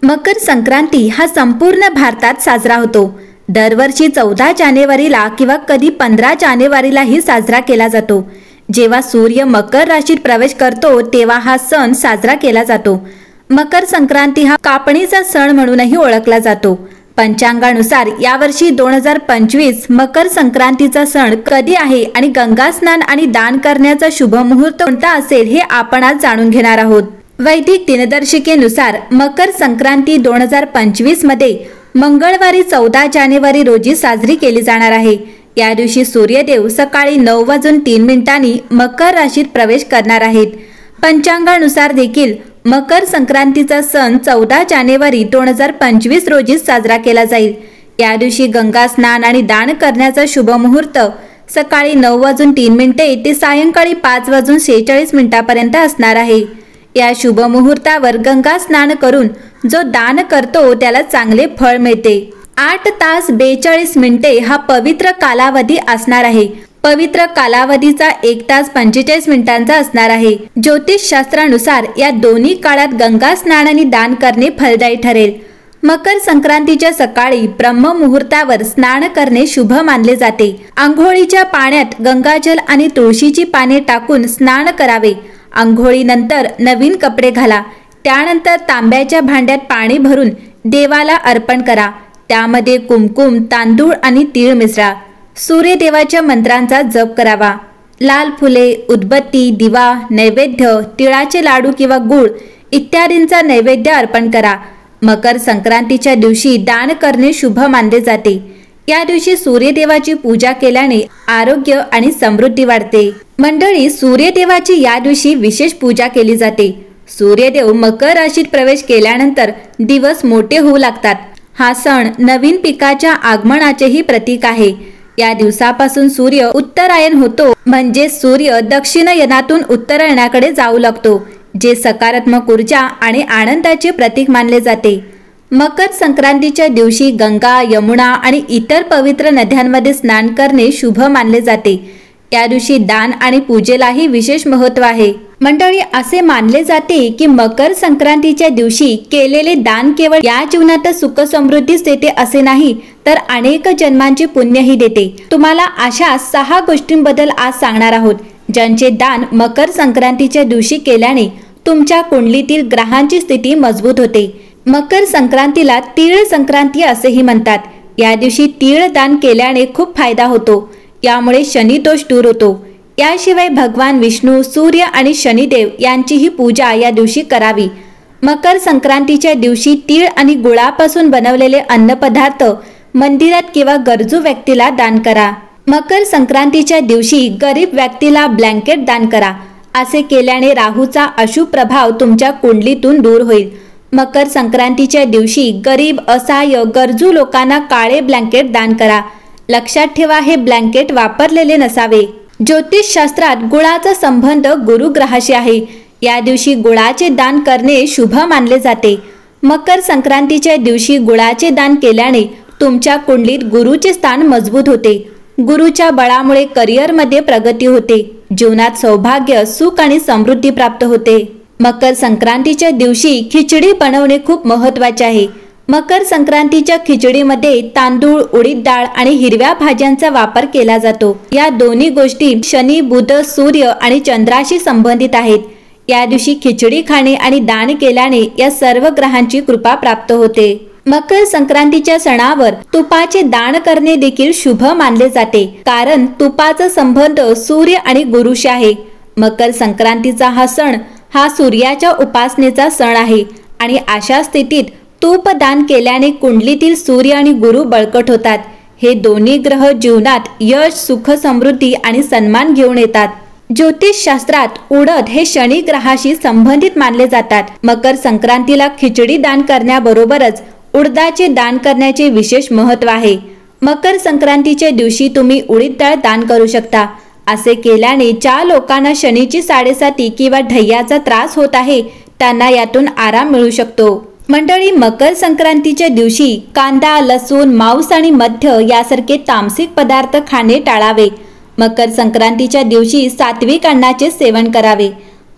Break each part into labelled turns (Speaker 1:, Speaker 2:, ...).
Speaker 1: मकर संक्रांती हा संपूर्ण भारतात साजरा होतो। दरवर्षी 14 जानेवारीला किंवा कधी 15 जानेवारीलाही साजरा केला जातो। जेव्हा सूर्य मकर राशीत प्रवेश करतो तेव्हा हा सण साजरा केला जातो। मकर संक्रांती हा कापणीचा सण म्हणूनही ओळखला जातो। पंचांगानुसार यावर्षी 2025 मकर संक्रांतीचा सण कधी आहे आणि गंगा स्नान आणि दान करण्याचा शुभ मुहूर्त कोणता असेल हे आपण आज जाणून घेणार आहोत। वैदिक दिनदर्शिकेनुसार मकर संक्रांती 2025 मध्ये मंगळवारी 14 जानेवारी रोजी साजरी केली जाणार आहे। या दिवशी सूर्यदेव सकाळी 9:03 मकर राशीत प्रवेश करणार आहेत। पंचांगानुसार देखील मकर संक्रांतीचा सण 14 जानेवारी 2025 रोजी साजरा केला जाईल। या दिवशी गंगा स्नान आणि दान करण्याचा शुभ मुहूर्त सकाळी 9:03 ते सायंकाळी 5:46 पर्यंत असणार आहे। या शुभ मुहूर्तावर गंगा स्नान करून जो दान करतो त्याला चांगले फळ मिळते। 8 तास 42 मिनिटे हा पवित्र कालावधी असणार आहे। पवित्र कालावधीचा 1 तास 45 मिनिटांचा असणार आहे। ज्योतिषशास्त्रानुसार या दोन्ही काळात गंगा स्नान आणि दान करणे फलदायी ठरेल। मकर संक्रांतीच्या सकाळी ब्रह्म मुहूर्तावर स्नान करणे शुभ मानले जाते। आंघोळीच्या पाण्यात गंगाजल आणि तुळशीची पाने टाकून स्नान करावे। आंघोळीनंतर नवीन कपडे घाला। त्यानंतर तांब्याच्या भांड्यात पाणी भरून देवाला अर्पण करा। त्यामध्ये कुमकुम, तांदूळ आणि तीळ मिसळा। सूर्यदेवाच्या मंत्रांचा जप करावा। लाल फुले, उदबत्ती, दिवा, नैवेद्य, तिळाचे लाडू किंवा गूळ इत्यादींचा नैवेद्य अर्पण करा। मकर संक्रांतीच्या दिवशी दान करणे शुभ मानले जाते। या दिवशी सूर्यदेवाची पूजा केल्याने आरोग्य आणि समृद्धी वाढते। मंडळी, सूर्यदेवाची या दिवशी विशेष पूजा केली जाते। सूर्यदेव मकर राशीत प्रवेश केल्यानंतर दिवस मोठे होऊ लागतात। हा सण नवीन पिकाच्या आगमनाचेही प्रतीक आहे। या दिवसापासून सूर्य उत्तरायण होतो, म्हणजे सूर्य दक्षिणायनातून उत्तरायणाकडे जाऊ लागतो, जे सकारात्मक ऊर्जा आणि आनंदाचे प्रतीक मानले जाते। मकर संक्रांतीच्या दिवशी गंगा, यमुना आणि इतर पवित्र नद्यांमध्ये स्नान करणे शुभ मानले जाते। या दिवशी दान आणि पूजेलाही विशेष महत्त्व आहे। मंडळी, असे मानले जाते की मकर संक्रांतीच्या दिवशी केलेले दान केवळ या जीवनात सुख समृद्धीच देते असे नाही, तर अनेक जन्मांचे पुण्यही देते। तुम्हाला अशा 6 गोष्टींबद्दल आज सांगणार आहोत, ज्यांचे दान मकर संक्रांतीच्या दिवशी केल्याने तुमच्या कुंडलीतील ग्रहांची स्थिती मजबूत होते। मकर संक्रांतीला तीळ संक्रांती असेही म्हणतात। या दिवशी तीळ दान केल्याने खूप फायदा होतो। यामुळे शनी दोष दूर होतो। याशिवाय भगवान विष्णू, सूर्य आणि शनिदेव यांचीही पूजा या दिवशी करावी। मकर संक्रांतीच्या दिवशी तीळ आणि गुळापासून बनवलेले अन्नपदार्थ मंदिरात किंवा गरजू व्यक्तीला दान करा। मकर संक्रांतीच्या दिवशी गरीब व्यक्तीला ब्लँकेट दान करा। असे केल्याने राहूचा अशुभ प्रभाव तुमच्या कुंडलीतून दूर होईल। मकर संक्रांतीच्या दिवशी गरीब, असहाय्य, गरजू लोकांना काळे ब्लँकेट दान करा। लक्षात ठेवा, हे ब्लँकेट वापरलेले नसावे। ज्योतिषशास्त्रात गुळाचा संबंध गुरुग्रहाशी आहे। या दिवशी गुळाचे दान करणे शुभ मानले जाते। मकर संक्रांतीच्या दिवशी गुळाचे दान केल्याने तुमच्या कुंडलीत गुरुचे स्थान मजबूत होते। गुरुच्या बळामुळे करिअरमध्ये प्रगती होते। जीवनात सौभाग्य, सुख आणि समृद्धी प्राप्त होते। मकर संक्रांतीच्या दिवशी खिचडी बनवणे खूप महत्त्वाचे आहे। मकर संक्रांतीच्या खिचडीमध्ये तांदूळ, उडीद डाळ आणि हिरव्या भाज्यांचा वापर केला जातो। या दोन्ही गोष्टी शनी, बुध, सूर्य आणि चंद्राशी संबंधित आहेत। या दिवशी खिचडी खाणे आणि दान केल्याने या सर्व ग्रहांची कृपा प्राप्त होते। मकर संक्रांतीच्या सणावर तुपाचे दान करणे देखील शुभ मानले जाते, कारण तुपाचा संबंध सूर्य आणि गुरुशी आहे। मकर संक्रांतीचा हा सण हा सूर्याच्या उपासनेचा सण आहे आणि अशा स्थितीत तूप दान केल्याने कुंडलीतील सूर्य आणि गुरु बळकट होतात। हे दोन्ही ग्रह जीवनात यश, सुख, समृद्धी आणि सन्मान घेऊन येतात। ज्योतिषशास्त्रात उडद हे शनी ग्रहाशी संबंधित मानले जातात। मकर संक्रांतीला खिचडी दान करण्याबरोबरच उडदाचे दान करण्याचे विशेष महत्त्व आहे। मकर संक्रांतीच्या दिवशी तुम्ही उडीद डाळ दान करू शकता। असे केल्याने ज्या लोकांना शनीची साडेसाती किंवा ढय्याचा त्रास होत आहे त्यांना यातून आराम मिळू शकतो। मंडळी, मकर संक्रांतीच्या दिवशी कांदा, लसूण, मांस आणि मद्य यासारखे तामसिक पदार्थ खाणे टाळावे। मकर संक्रांतीच्या दिवशी सात्विक अन्नाचे सेवन करावे।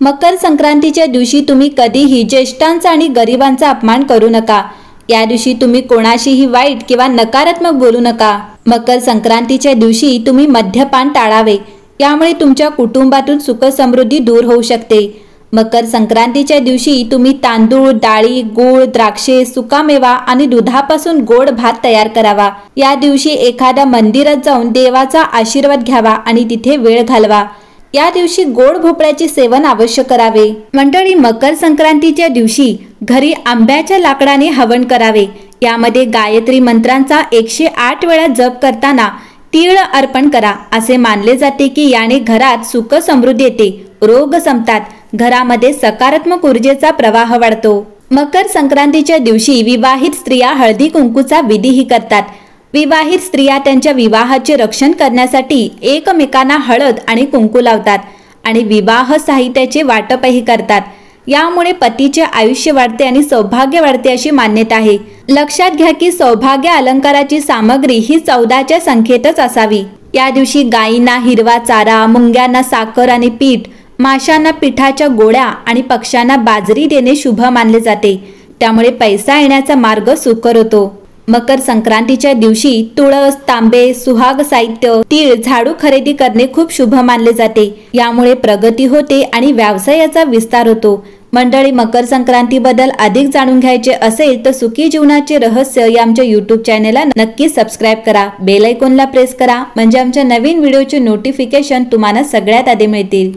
Speaker 1: मकर संक्रांतीच्या दिवशी तुम्ही कधीही ज्येष्ठांचा आणि गरिबांचा अपमान करू नका। या दिवशी तुम्ही कोणाशीही वाईट किंवा नकारात्मक बोलू नका। मकर संक्रांतीच्या दिवशी तुम्ही मद्यपान टाळावे, यामुळे तुमच्या कुटुंबातून सुख समृद्धी दूर होऊ शकते। मकर संक्रांतीच्या दिवशी तुम्ही तांदूळ, डाळी, गूळ, द्राक्षे, सुकामेवा आणि दुधापासून गोड भात तयार करावा। या दिवशी एखाद्या मंदिरात जाऊन देवाचा आशीर्वाद घ्यावा आणि तिथे वेळ घालवा। या दिवशी गोड भोपळ्याचे सेवन अवश्य करावे। मंडळी, मकर संक्रांतीच्या दिवशी घरी आंब्याच्या लाकडाने हवन करावे। यामध्ये गायत्री मंत्रांचा 108 वेळा जप करताना तीळ अर्पण करा। असे मानले जाते की याने घरात सुख समृद्धी येते, रोग संपतात, घरामध्ये सकारात्मक ऊर्जेचा प्रवाह वाढतो। मकर संक्रांतीच्या दिवशी विवाहित स्त्रिया हळदी कुंकूचा विधीही करतात। विवाहित स्त्रिया त्यांच्या विवाहाचे रक्षण करण्यासाठी एकमेकांना हळद आणि कुंकू लावतात आणि विवाह साहित्याचे वाटपही करतात। यामुळे पतीचे आयुष्य वाढते आणि सौभाग्य वाढते अशी मान्यता आहे। लक्षात घ्या की सौभाग्य अलंकाराची सामग्री ही 14च्या संख्येतच असावी। या दिवशी गायींना हिरवा चारा, मुंग्यांना साखर आणि पीठ, माशांना पिठाच्या गोळ्या आणि पक्ष्यांना बाजरी देणे शुभ मानले जाते। त्यामुळे पैसा येण्याचा मार्ग सुकर होतो। मकर संक्रांतीच्या दिवशी तुळस, तांबे, सुहाग साहित्य, तीळ, झाडू खरेदी करणे खूप शुभ मानले जाते। यामुळे प्रगती होते आणि व्यवसायाचा विस्तार होतो। मंडळी, मकर संक्रांतीबद्दल अधिक जाणून घ्यायचे असेल तर सुखी जीवनाचे रहस्य या आमच्या YouTube चॅनेलला नक्की सबस्क्राईब करा। बेल आयकॉनला प्रेस करा म्हणजे आमच्या नवीन व्हिडिओचे नोटिफिकेशन तुम्हाला सगळ्यात आधी मिळतील।